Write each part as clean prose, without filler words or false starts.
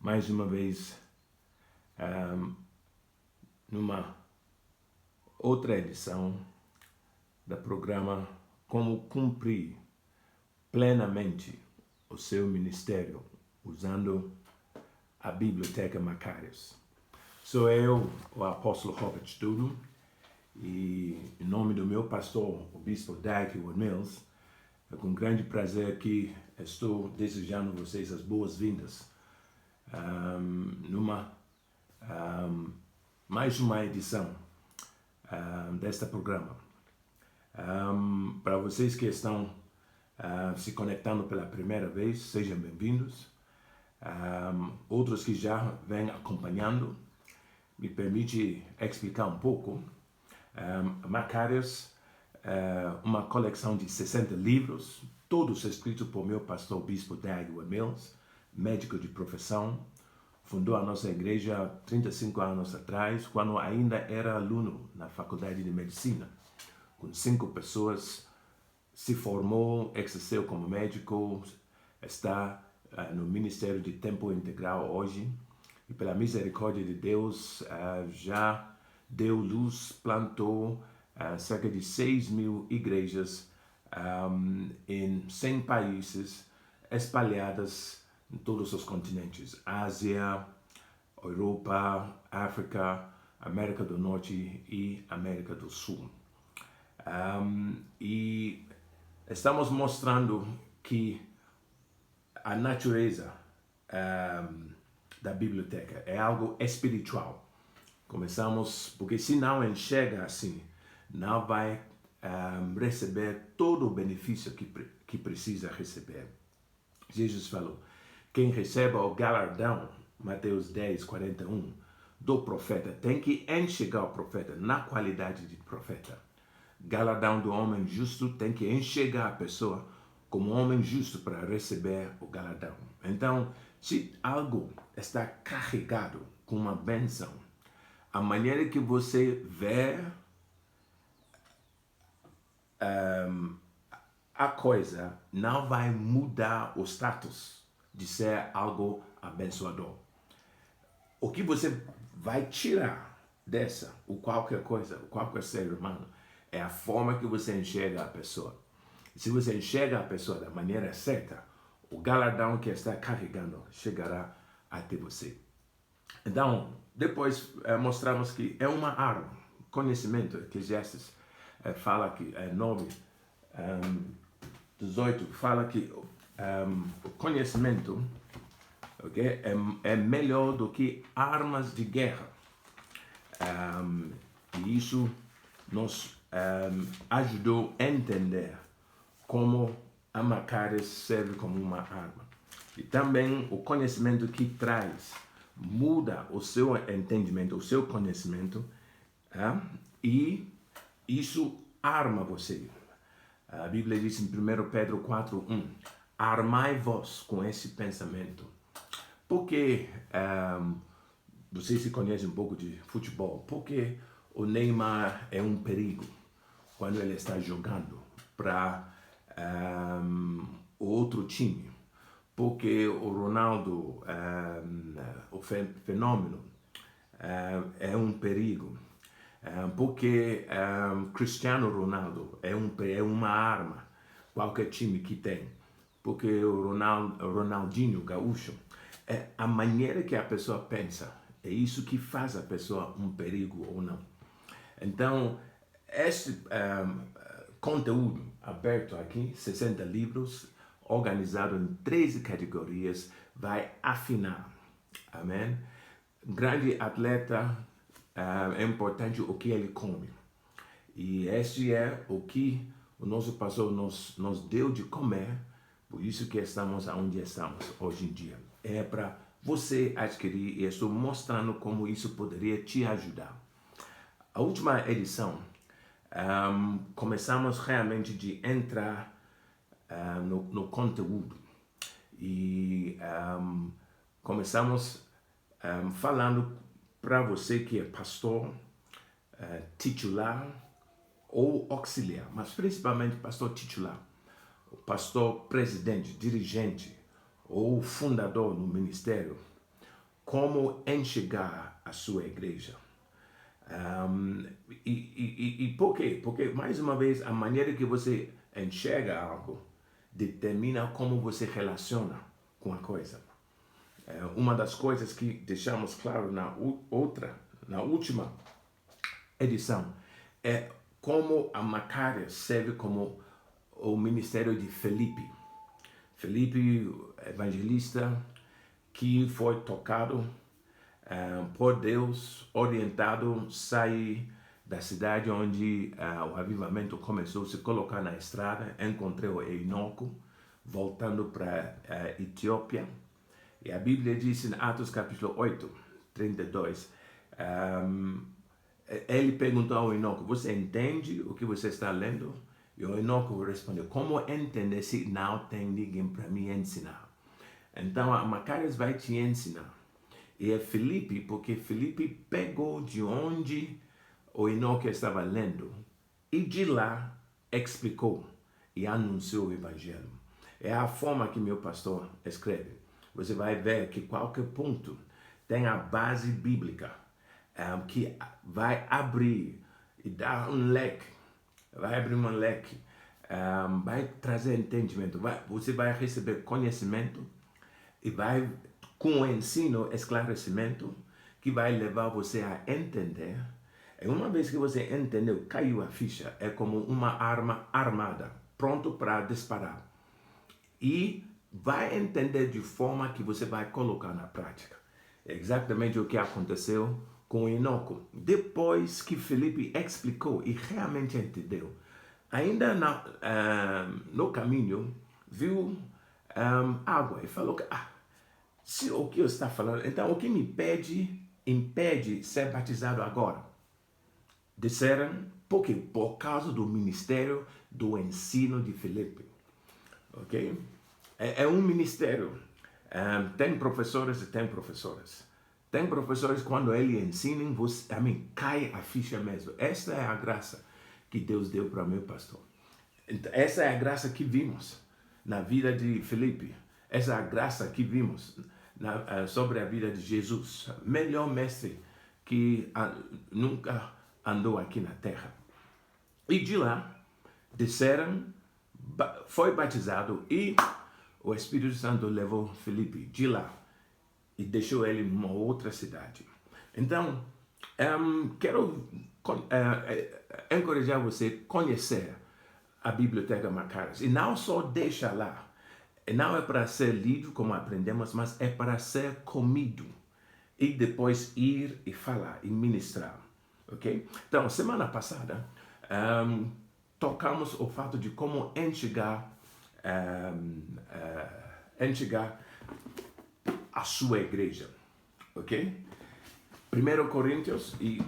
mais uma vez numa outra edição do programa Como Cumprir Plenamente o Seu Ministério usando a Biblioteca Macarius. Sou eu, o apóstolo Robert Studo, e em nome do meu pastor, o bispo Dag Heward-Mills, é com grande prazer que estou desejando a vocês as boas-vindas numa mais uma edição deste programa. Para vocês que estão se conectando pela primeira vez, sejam bem-vindos. Outros que já vêm acompanhando, me permite explicar um pouco. Macarius é uma coleção de 60 livros, todos escritos por meu pastor bispo Dag Heward-Mills, médico de profissão. Fundou a nossa igreja há 35 anos atrás, quando ainda era aluno na faculdade de medicina. Com 5 pessoas, se formou, exerceu como médico, está no Ministério de Tempo Integral hoje, e pela misericórdia de Deus já deu luz, plantou cerca de 6.000 igrejas em 100 países espalhadas em todos os continentes: Ásia, Europa, África, América do Norte e América do Sul. E estamos mostrando que a natureza da biblioteca é algo espiritual. Começamos, porque se não enxerga assim, não vai receber todo o benefício que precisa receber. Jesus falou: quem recebe o galardão, Mateus 10:41, do profeta, tem que enxergar o profeta na qualidade de profeta. Galardão do homem justo tem que enxergar a pessoa como homem justo para receber o galardão. Então, se algo está carregado com uma bênção, a maneira que você vê a coisa não vai mudar o status de ser algo abençoador. O que você vai tirar dessa, ou qualquer coisa, qualquer ser humano, é a forma que você enxerga a pessoa. Se você enxerga a pessoa da maneira certa, o galardão que está carregando chegará até você. Então, depois mostramos que é uma arma. Conhecimento, Eclesiastes fala que 9:18 fala que o conhecimento, okay, é melhor do que armas de guerra. E isso nos ajudou a entender como a Macarius serve como uma arma. E também o conhecimento que traz muda o seu entendimento, o seu conhecimento, e isso arma você. A Bíblia diz em 1 Pedro 4:1, armai-vos com esse pensamento. Porque vocês se conhecem um pouco de futebol, porque o Neymar é um perigo quando ele está jogando para outro time, porque o Ronaldo, o fenômeno, é um perigo, porque Cristiano Ronaldo é uma arma, qualquer time que tem, porque o Ronaldinho Gaúcho, é a maneira que a pessoa pensa, é isso que faz a pessoa um perigo ou não. Então, esse conteúdo aberto aqui, 60 livros, organizado em 13 categorias, vai afinar. Amém? Grande atleta, é importante o que ele come. E este é o que o nosso pastor nos deu de comer, por isso que estamos onde estamos hoje em dia. É para você adquirir, e estou mostrando como isso poderia te ajudar. A última edição, começamos realmente de entrar no conteúdo e começamos falando para você que é pastor titular ou auxiliar, mas principalmente pastor titular, pastor presidente, dirigente ou fundador no ministério, como enxergar a sua igreja. E por quê? Porque, mais uma vez, a maneira que você enxerga algo determina como você relaciona com a coisa. Uma das coisas que deixamos claro na última edição, é como a Macarius serve como o ministério de Felipe. Felipe, evangelista, que foi tocado por Deus, orientado, sair da cidade onde o avivamento começou a se colocar na estrada, encontrou Enoco, voltando para a Etiópia. E a Bíblia diz em Atos capítulo 8, 32, ele perguntou ao Enoco, você entende o que você está lendo? E o Enoco respondeu, como entender se não tem ninguém para me ensinar? Então, a Macarius vai te ensinar. E é Felipe, porque Felipe pegou de onde o Enoco estava lendo e de lá explicou e anunciou o Evangelho. É a forma que meu pastor escreve. Você vai ver que qualquer ponto tem a base bíblica que vai abrir e dar um leque, vai abrir um leque, vai trazer entendimento, você vai receber conhecimento e vai, com o ensino, esclarecimento, que vai levar você a entender. E uma vez que você entendeu, caiu a ficha, é como uma arma armada, pronto para disparar. E vai entender de forma que você vai colocar na prática. É exatamente o que aconteceu com Enoco. Depois que Felipe explicou e realmente entendeu, ainda no caminho, viu água e falou que, se o que eu está falando, então o que me impede ser batizado agora? Disseram, porque por causa do ministério do ensino de Felipe. Ok? É um ministério. Tem professores e tem professoras. Tem professores, quando ele ensina, cai a ficha mesmo. Essa é a graça que Deus deu para meu pastor. Essa é a graça que vimos na vida de Felipe. Essa é a graça que vimos sobre a vida de Jesus. Melhor mestre que nunca andou aqui na terra. E de lá, disseram, foi batizado e o Espírito Santo levou Felipe de lá e deixou ele numa outra cidade. Então, quero encorajar você a conhecer a Biblioteca Macarius. E não só deixa lá. Não é para ser lido, como aprendemos, mas é para ser comido. E depois ir e falar e ministrar. Ok? Então, semana passada, tocamos o fato de como enxergar a sua igreja, ok? 1 Coríntios, e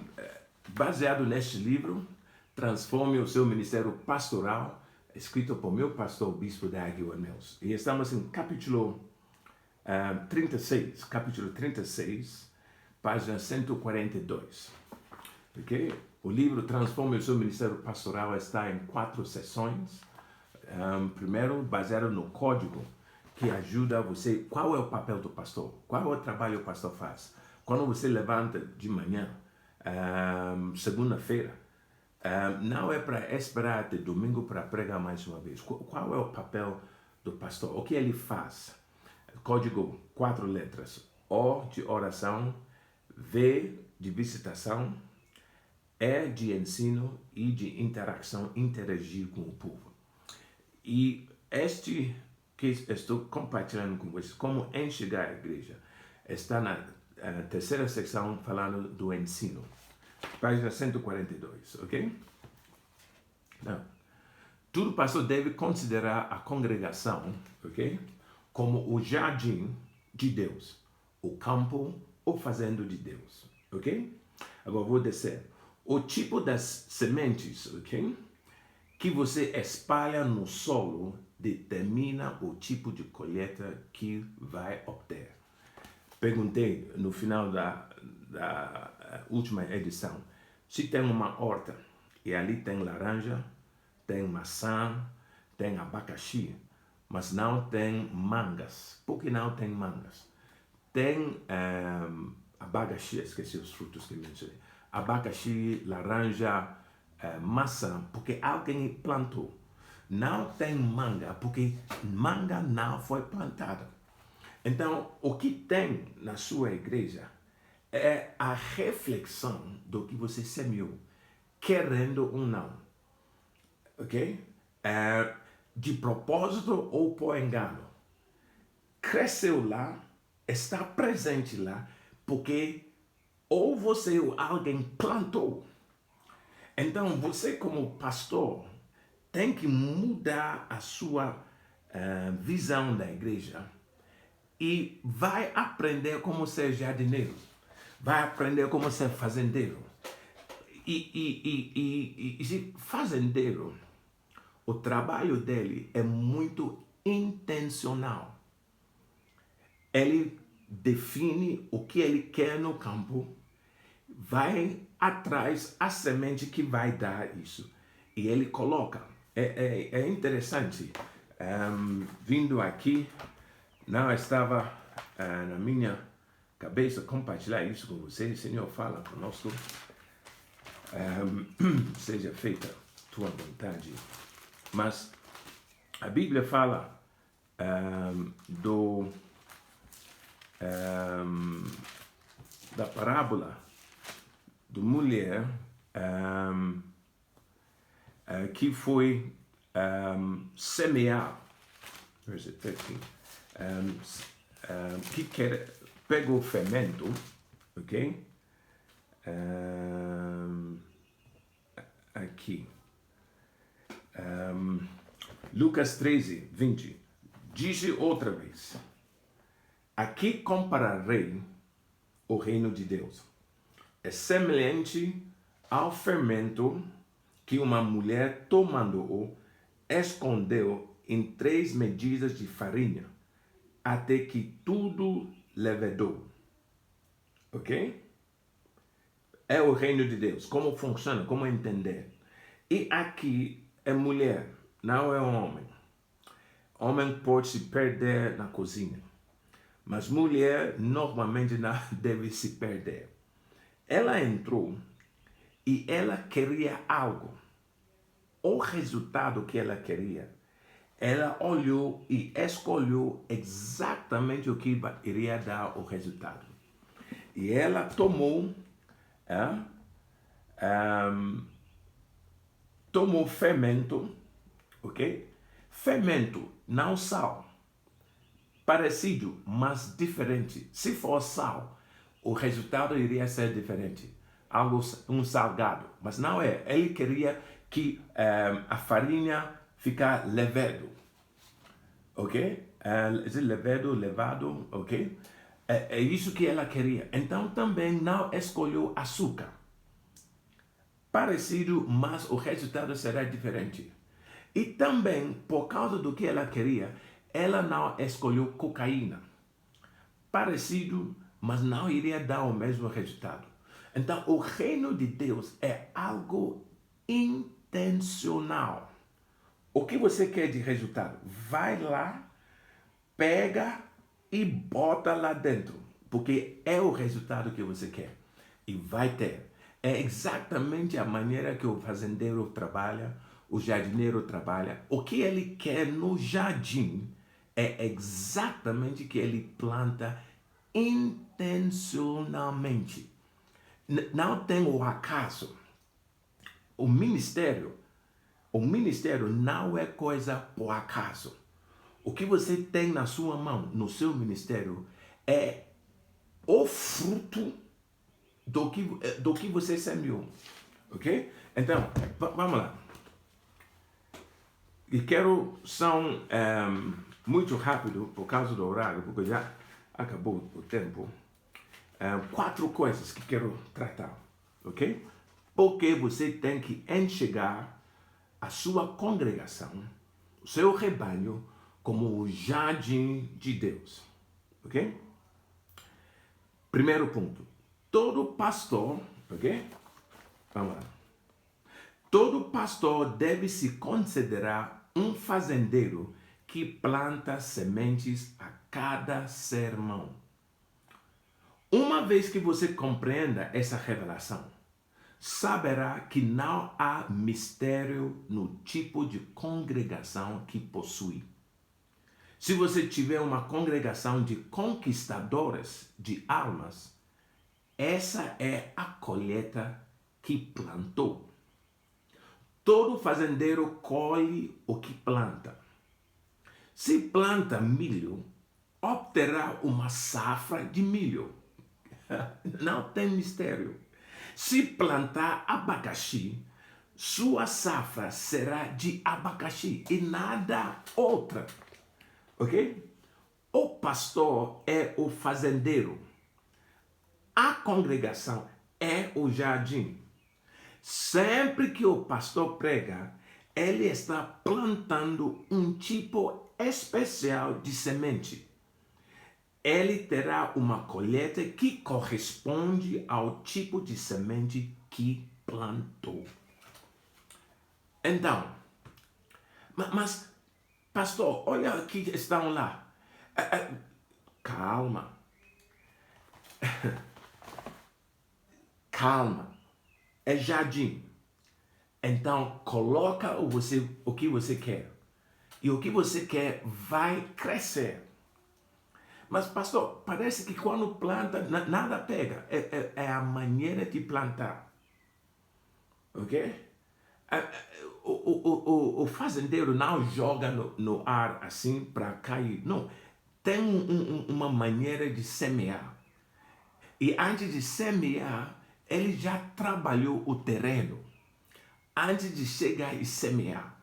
baseado neste livro, Transforme o seu ministério pastoral, escrito por meu pastor, o bispo da Águia Mills. E estamos em capítulo 36, página 142, ok? O livro Transforme o seu ministério pastoral está em 4 sessões. Primeiro, baseado no código que ajuda você. Qual é o papel do pastor? Qual é o trabalho que o pastor faz? Quando você levanta de manhã, segunda-feira, não é para esperar até domingo para pregar mais uma vez. Qual é o papel do pastor? O que ele faz? Código, 4 letras. O de oração, V de visitação, E de ensino e de interação, interagir com o povo. E este que estou compartilhando com vocês, como enxergar a igreja, está na terceira secção falando do ensino. Página 142, ok? Não. Todo pastor deve considerar a congregação, ok? Como o jardim de Deus, o campo ou fazenda de Deus, ok? Agora vou descer. O tipo das sementes, ok? Que você espalha no solo determina o tipo de colheita que vai obter. Perguntei no final da última edição, se tem uma horta e ali tem laranja, tem maçã, tem abacaxi, mas não tem mangas. Por que não tem mangas? tem abacaxi, esqueci os frutos que mencionei. Abacaxi, laranja, maçã, porque alguém plantou. Não tem manga, porque manga não foi plantada. Então, o que tem na sua igreja é a reflexão do que você semeou, querendo ou não. Ok? De propósito ou por engano. Cresceu lá, está presente lá, porque ou você ou alguém plantou. Então, você como pastor tem que mudar a sua visão da igreja e vai aprender como ser jardineiro, vai aprender como ser fazendeiro. E fazendeiro, o trabalho dele é muito intencional. Ele define o que ele quer no campo, vai atrás a semente que vai dar isso. E ele coloca. É interessante. Vindo aqui, não estava na minha cabeça compartilhar isso com vocês. Senhor, fala conosco. Seja feita tua vontade. Mas a Bíblia fala da parábola da mulher que foi semear, que pegou fermento, ok? Aqui. Lucas 13, 20. Disse outra vez: aqui compararei o reino de Deus. É semelhante ao fermento que uma mulher, tomando-o, escondeu em 3 medidas de farinha, até que tudo levedou. Ok? É o reino de Deus. Como funciona? Como entender? E aqui é mulher, não é homem. Homem pode se perder na cozinha, mas mulher normalmente não deve se perder. Ela entrou e ela queria algo. O resultado que ela queria, ela olhou e escolheu exatamente o que iria dar o resultado. E ela tomou fermento, ok? Fermento, não sal. Parecido, mas diferente. Se for sal, o resultado iria ser diferente. Um salgado. Mas não é. Ele queria que a farinha ficar levedo. Ok? Levado, ok? É isso que ela queria. Então também não escolheu açúcar. Parecido, mas o resultado será diferente. E também, por causa do que ela queria, ela não escolheu cocaína. Parecido, mas não iria dar o mesmo resultado. Então, o reino de Deus é algo intencional. O que você quer de resultado? Vai lá, pega e bota lá dentro. Porque é o resultado que você quer. E vai ter. É exatamente a maneira que o fazendeiro trabalha, o jardineiro trabalha. O que ele quer no jardim é exatamente que ele planta intencionalmente. Não tem o acaso. O ministério não é coisa por acaso. O que você tem na sua mão, no seu ministério, é o fruto do que você semeou. Ok? Então, vamos lá. E quero, muito rápido, por causa do horário, porque já acabou o tempo, 4 coisas que quero tratar, ok? Porque você tem que enxergar a sua congregação, o seu rebanho, como o jardim de Deus, ok? Primeiro ponto, todo pastor, ok? Vamos lá. Todo pastor deve se considerar um fazendeiro que planta sementes a cada sermão. Uma vez que você compreenda essa revelação, saberá que não há mistério no tipo de congregação que possui. Se você tiver uma congregação de conquistadores de almas, essa é a colheita que plantou. Todo fazendeiro colhe o que planta. Se planta milho, obterá uma safra de milho. Não tem mistério. Se plantar abacaxi, sua safra será de abacaxi e nada outra. Ok? O pastor é o fazendeiro. A congregação é o jardim. Sempre que o pastor prega, ele está plantando um tipo especial de semente. Ele terá uma colheita que corresponde ao tipo de semente que plantou. Então, mas pastor, olha que estão lá. Calma. Calma. É jardim. Então, coloca o que você quer. E o que você quer vai crescer. Mas, pastor, parece que quando planta, nada pega. É a maneira de plantar. Ok? O fazendeiro não joga no ar assim para cair. Não. Tem uma maneira de semear. E antes de semear, ele já trabalhou o terreno. Antes de chegar e semear.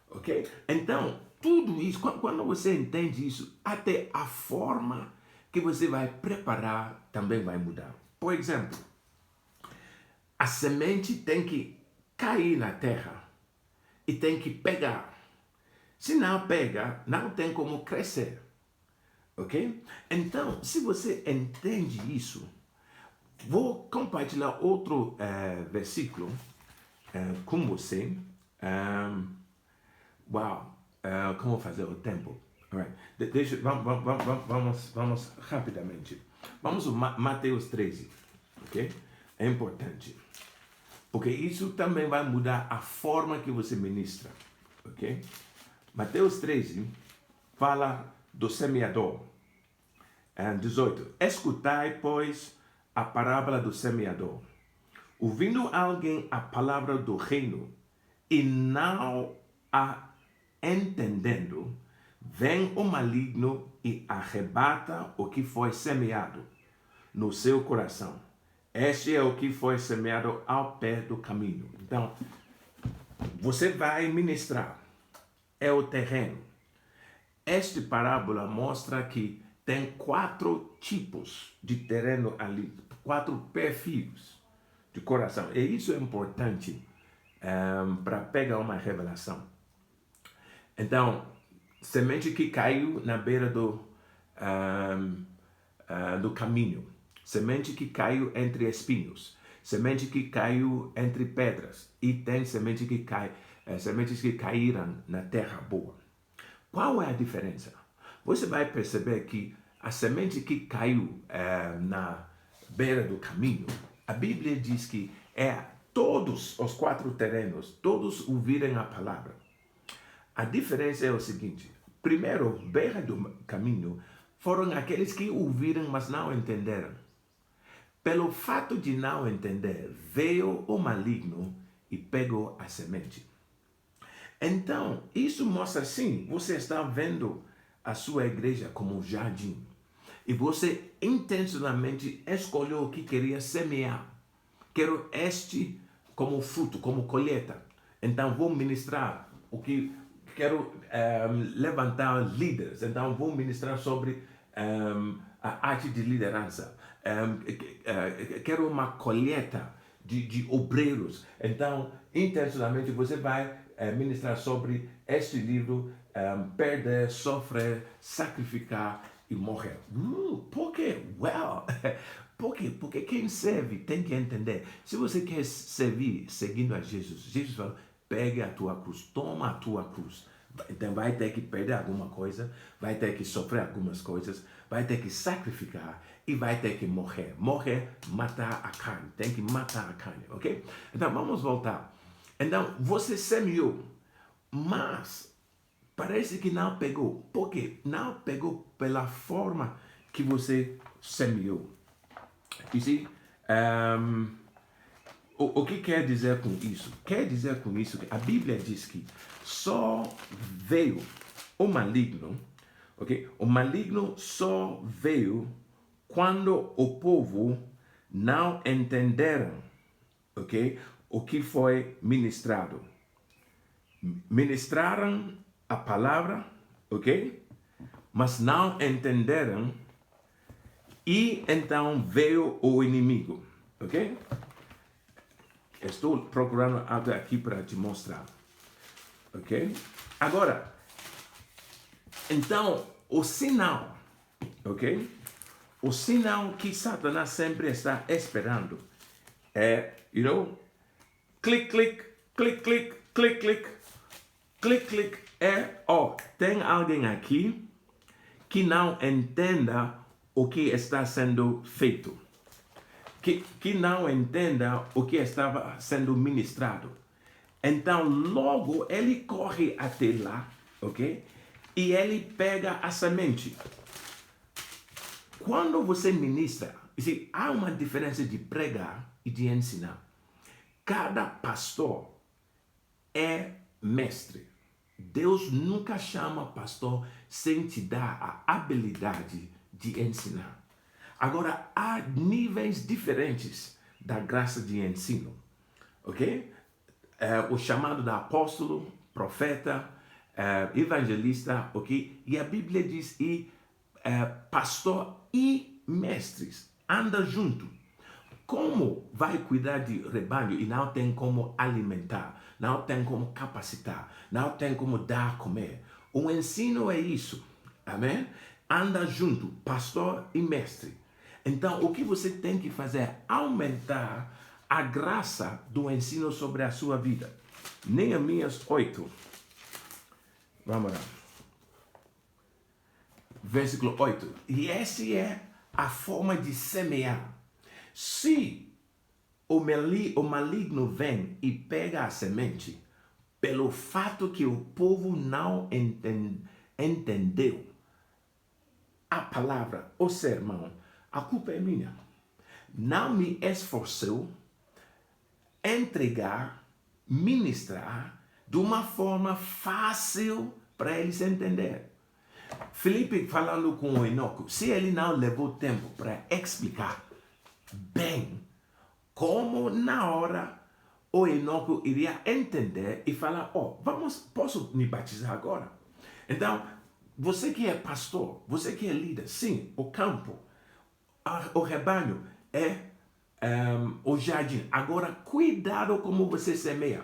Ok? Então, tudo isso, quando você entende isso, até a forma que você vai preparar também vai mudar. Por exemplo, a semente tem que cair na terra e tem que pegar. Se não pega, não tem como crescer. Ok? Então, se você entende isso, vou compartilhar outro versículo com você. Como fazer o tempo? Right. Vamos rapidamente. Vamos a Mateus 13, ok? É importante. Porque isso também vai mudar a forma que você ministra, ok? Mateus 13 fala do semeador. 18. Escutai, pois, a parábola do semeador. Ouvindo alguém a palavra do reino e não a entendendo, vem o maligno e arrebata o que foi semeado no seu coração. Este é o que foi semeado ao pé do caminho. Então, você vai ministrar. É o terreno. Esta parábola mostra que tem 4 tipos de terreno ali, 4 perfis de coração. E isso é importante para pegar uma revelação. Então, semente que caiu na beira do caminho, semente que caiu entre espinhos, semente que caiu entre pedras, e tem sementes que caíram na terra boa. Qual é a diferença? Você vai perceber que a semente que caiu na beira do caminho, a Bíblia diz que todos os 4 terrenos, todos ouvirem a palavra. A diferença é o seguinte: primeiro, beira do caminho, foram aqueles que ouviram, mas não entenderam. Pelo fato de não entender, veio o maligno e pegou a semente. Então, isso mostra sim, você está vendo a sua igreja como um jardim. E você intencionalmente escolheu o que queria semear. Quero este como fruto, como colheita. Então, vou ministrar o que quero levantar líderes. Então, vou ministrar sobre a arte de liderança. Quero uma colheita de obreiros. Então, intencionalmente, você vai ministrar sobre este livro, perder, sofrer, sacrificar e morrer. Por quê? Well, por quê? Porque quem serve tem que entender. Se você quer servir seguindo a Jesus, Jesus fala, pegue a tua cruz, toma a tua cruz, Então vai ter que perder alguma coisa, vai ter que sofrer algumas coisas, vai ter que sacrificar e vai ter que morrer. Morrer, matar a carne. Tem que matar a carne, ok? Então vamos voltar. Então você semeou, mas parece que não pegou. Por quê? Não pegou pela forma que você semeou. You see? O que quer dizer com isso? Quer dizer com isso que a Bíblia diz que só veio o maligno, ok? O maligno só veio quando o povo não entenderam, ok? O que foi ministrado. Ministraram a palavra, ok? Mas não entenderam e então veio o inimigo, ok? Estou procurando algo aqui para te mostrar. Ok? Agora, então, o sinal, ok? O sinal que Satanás sempre está esperando é, clic, clic, clic, clic, clic, clic, clic, clic, tem alguém aqui que não entenda o que está sendo feito. Que não entenda o que estava sendo ministrado. Então, logo, ele corre até lá, ok? E ele pega a semente. Quando você ministra, há uma diferença de pregar e de ensinar. Cada pastor é mestre. Deus nunca chama pastor sem te dar a habilidade de ensinar. Agora, há níveis diferentes da graça de ensino, ok? O chamado de apóstolo, profeta, evangelista, ok? E a Bíblia diz, pastor e mestres, anda junto. Como vai cuidar de rebanho e não tem como alimentar, não tem como capacitar, não tem como dar a comer? O ensino é isso, amém? Anda junto, pastor e mestre. Então, o que você tem que fazer é aumentar a graça do ensino sobre a sua vida. Neemias 8. Vamos lá. Versículo 8. E essa é a forma de semear. Se o maligno vem e pega a semente, pelo fato que o povo não entendeu a palavra, o sermão, a culpa é minha. Não me esforceu entregar, ministrar de uma forma fácil para eles entenderem. Felipe falando com o Enoco, se ele não levou tempo para explicar bem como na hora o Enoco iria entender e falar, posso me batizar agora? Então, você que é pastor, você que é líder, sim, o campo, o rebanho é o jardim. Agora, cuidado como você semeia.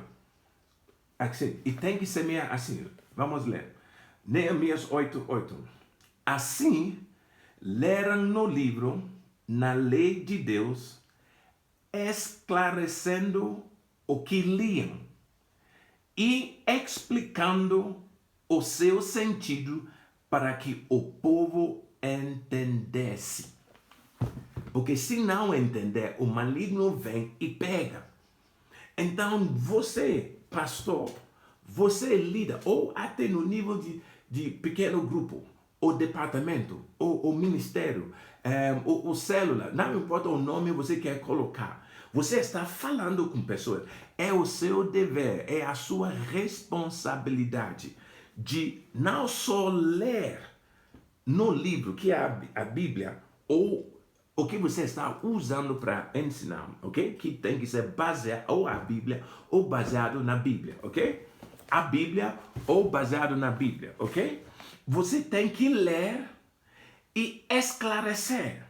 Assim, e tem que semear assim. Vamos ler. Neemias 8:8. Assim, leram no livro, na lei de Deus, esclarecendo o que liam e explicando o seu sentido para que o povo entendesse. Porque se não entender, o maligno vem e pega. Então você, pastor, você líder, ou até no nível de pequeno grupo, ou departamento, ou ministério, ou célula, não importa o nome que você quer colocar. Você está falando com pessoas. É o seu dever, é a sua responsabilidade de não só ler no livro, que é a Bíblia, ou o que você está usando para ensinar, ok? Que tem que ser baseado ou a Bíblia ou baseado na Bíblia, ok? A Bíblia ou baseado na Bíblia, ok? Você tem que ler e esclarecer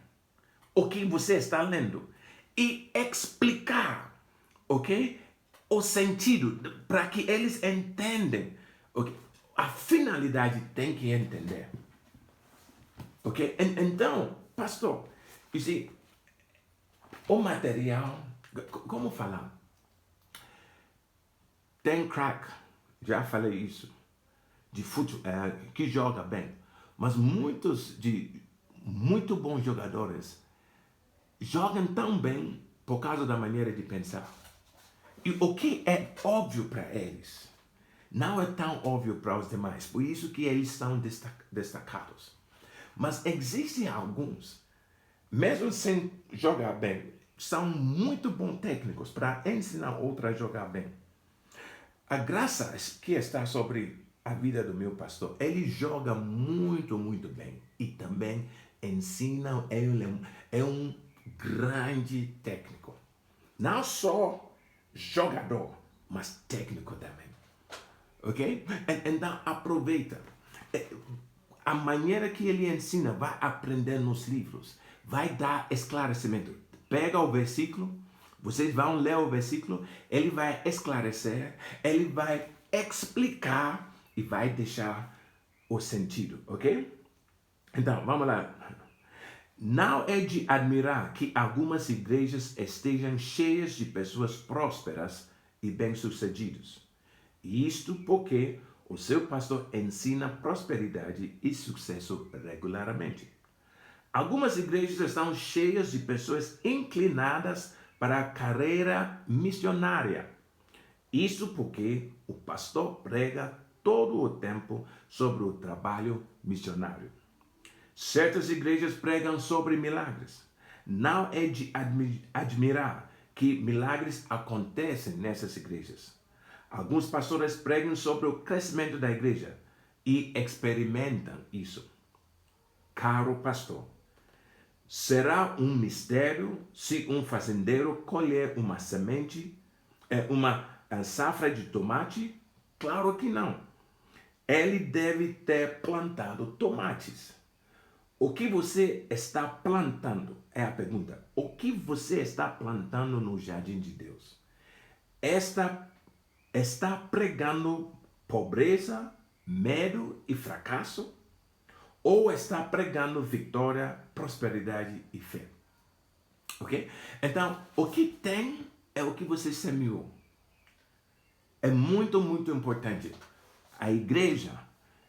o que você está lendo e explicar, ok? O sentido para que eles entendam, ok? A finalidade tem que entender, ok? Então, pastor, o material, como falar? Tem crack, já falei isso. de futebol, que joga bem, mas muitos de muito bons jogadores jogam tão bem por causa da maneira de pensar. E o que é óbvio para eles não é tão óbvio para os demais, por isso que eles são destacados. Mas existem alguns, mesmo sem jogar bem, são muito bons técnicos para ensinar outros a jogar bem. A graça que está sobre a vida do meu pastor, ele joga muito, muito bem. E também ensina, ele é um grande técnico. Não só jogador, mas técnico também. Ok? Então aproveita. A maneira que ele ensina, vai aprender nos livros, vai dar esclarecimento. Pega o versículo, vocês vão ler o versículo, ele vai esclarecer, ele vai explicar e vai deixar o sentido, ok? Então, vamos lá. Não é de admirar que algumas igrejas estejam cheias de pessoas prósperas e bem-sucedidas. Isto porque o seu pastor ensina prosperidade e sucesso regularmente. Algumas igrejas estão cheias de pessoas inclinadas para a carreira missionária. Isso porque o pastor prega todo o tempo sobre o trabalho missionário. Certas igrejas pregam sobre milagres. Não é de admirar que milagres acontecem nessas igrejas. Alguns pastores pregam sobre o crescimento da igreja e experimentam isso. Caro pastor, será um mistério se um fazendeiro colher uma semente, uma safra de tomate? Claro que não. Ele deve ter plantado tomates. O que você está plantando? É a pergunta. O que você está plantando no jardim de Deus? Está pregando pobreza, medo e fracasso? Ou está pregando vitória, prosperidade e fé? Ok? Então, o que tem é o que você semeou. É muito, muito importante. A igreja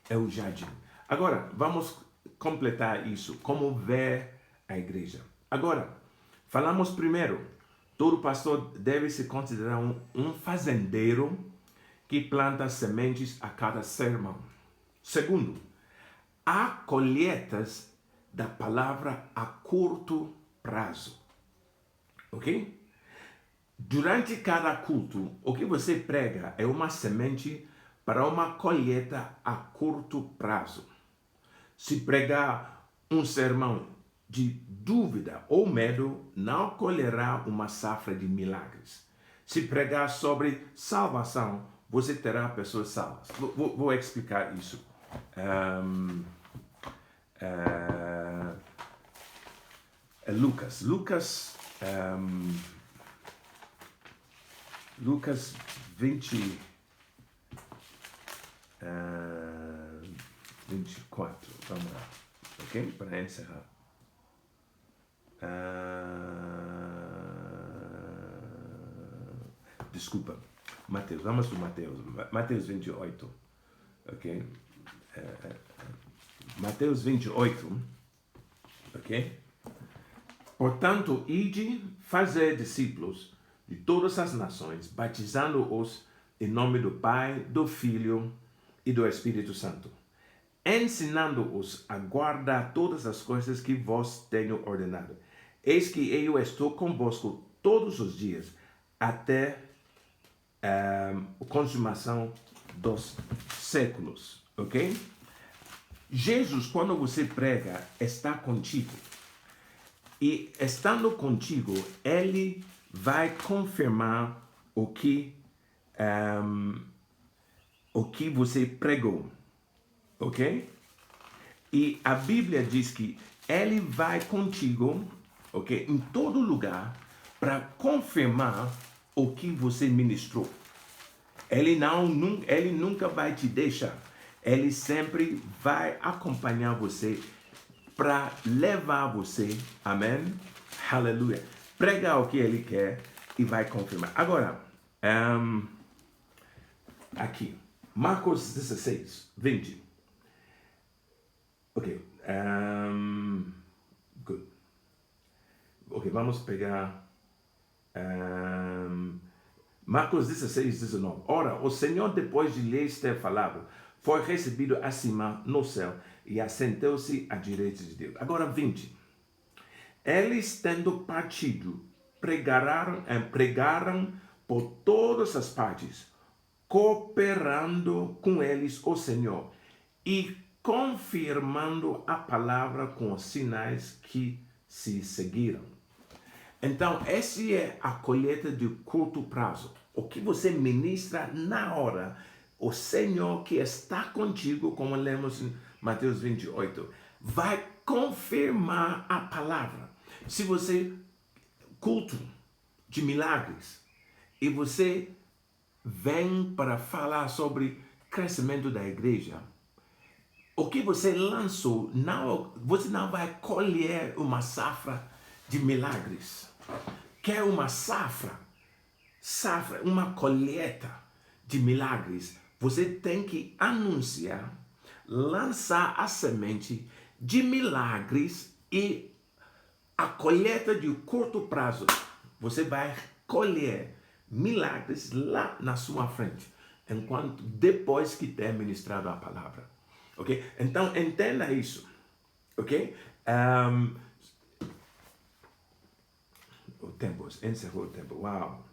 é o jardim. Agora, vamos completar isso. Como ver a igreja? Agora, falamos primeiro, todo pastor deve se considerar um fazendeiro que planta sementes a cada sermão. Segundo, há colheitas da palavra a curto prazo. Ok? Durante cada culto, o que você prega é uma semente para uma colheita a curto prazo. Se pregar um sermão de dúvida ou medo, não colherá uma safra de milagres. Se pregar sobre salvação, você terá pessoas salvas. Vou explicar isso. Lucas 20, 24, vamos lá, ok? Para encerrar. Desculpa, Mateus, vamos para Mateus 28, ok? Mateus 28, ok? Portanto, ide, fazer discípulos de todas as nações, batizando-os em nome do Pai, do Filho e do Espírito Santo, ensinando-os a guardar todas as coisas que vos tenho ordenado. Eis que eu estou convosco todos os dias, até a consumação dos séculos, ok? Jesus, quando você prega, está contigo. E estando contigo, ele vai confirmar o que você pregou, ok? E a Bíblia diz que ele vai contigo, ok, em todo lugar, para confirmar o que você ministrou. Ele nunca vai te deixar. Ele sempre vai acompanhar você para levar você, amém? Aleluia. Prega o que ele quer e vai confirmar. Agora, aqui. Marcos 16, 20. Ok. Good. Ok, vamos pegar Marcos 16, 19. Ora, o Senhor, depois de lhes ter falado, foi recebido acima no céu e assentou-se à direita de Deus. Agora 20. Eles, tendo partido, pregaram por todas as partes, cooperando com eles o Senhor e confirmando a palavra com os sinais que se seguiram. Então, essa é a colheita de curto prazo. O que você ministra na hora, o Senhor que está contigo, como lemos em Mateus 28, vai confirmar a palavra. Se você culto de milagres e você vem para falar sobre crescimento da igreja, o que você lançou, você não vai colher uma safra de milagres. Quer uma safra, uma colheita de milagres, você tem que anunciar, lançar a semente de milagres e a colheita de curto prazo. Você vai colher milagres lá na sua frente, depois que ter ministrado a palavra. Ok? Então, entenda isso. Ok? O tempo, encerrou o tempo. Uau!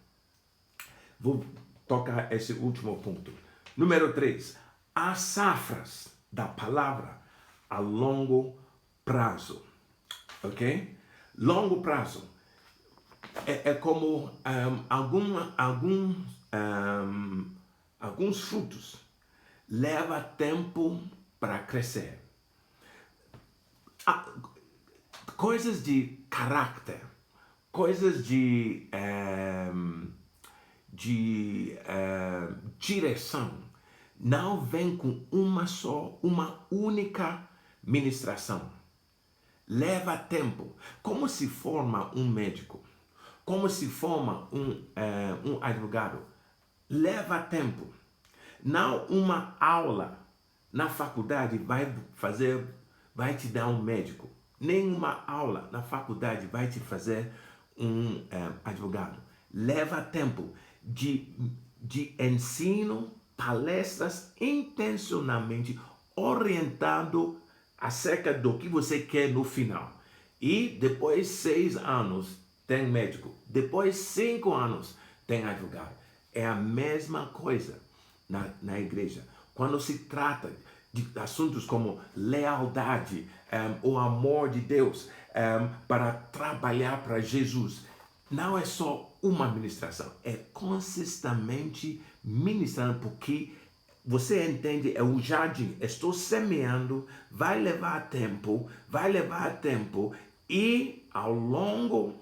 Vou tocar esse último ponto. Número 3. As safras da palavra a longo prazo. Ok? Longo prazo. É como alguns frutos leva tempo para crescer. Coisas de caráter, coisas de direção, não vem com uma única ministração. Leva tempo. Como se forma um médico? Como se forma um advogado? Leva tempo. Não uma aula na faculdade vai te dar um médico. Nenhuma aula na faculdade vai te fazer um advogado. Leva tempo de ensino, palestras intencionalmente orientado acerca do que você quer no final. E depois 6 anos tem médico. Depois 5 anos tem advogado. É a mesma coisa na igreja. Quando se trata de assuntos como lealdade, o amor de Deus, para trabalhar para Jesus, não é só uma ministração, é consistentemente ministrando, porque você entende, é um jardim, estou semeando, vai levar tempo, e ao longo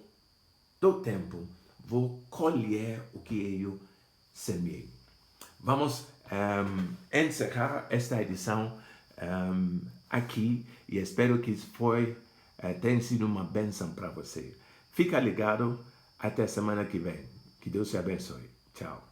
do tempo vou colher o que eu semeei. Vamos encerrar esta edição aqui e espero que tenha sido uma bênção para você. Fica ligado até semana que vem. Que Deus te abençoe. Tchau.